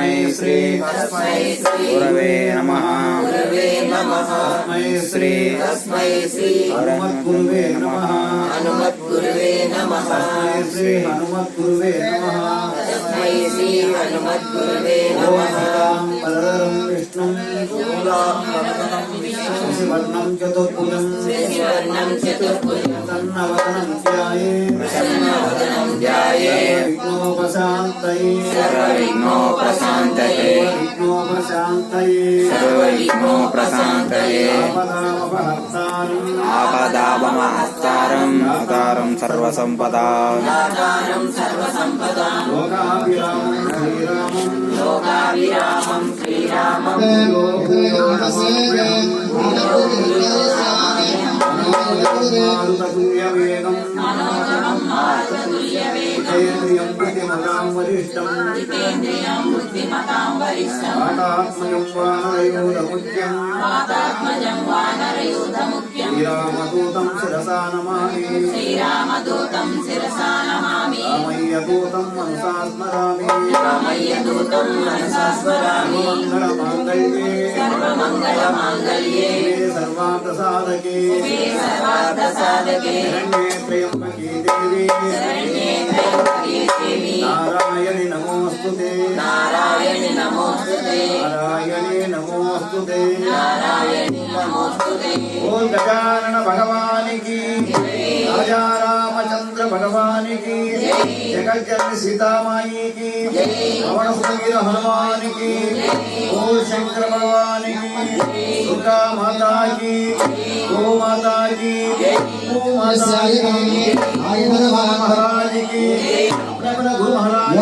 तस्मै श्री गुरवे नमः तस्मै श्री हनुमद्गुरुवे नमः तस्मै श्री हनुमद्गुरुवे नमः ओम बलधरं विष्णुं शशिवर्णं चतुर्भुजं प्रसन्नवदनं ध्याये सर्वविघ्नोपशान्तये आपदापहर्तारं सर्वसंपदां लोकाभिरामं श्रीरामं जितेन्द्रियं बुद्धिमतां वरिष्ठं वातात्मजं वानरयूथमुख्यं श्रीरामदूतं शिरसा नमामि रामय्यदूतं मनसा स्मरामि सर्वमङ्गलमाङ्गल्ये सर्वार्थसाधके शरण्ये त्र्यम्बके देवी नारायणि नमोस्तुते बोल गजानन भगवान की राजा रामचंद्र भगवान की जगज्जननी सीता माई की पवन सुतवीर हनुमान की बोल शंकर भगवान की दुर्गा माता की गो माता की महाराज की गुरु महाराज की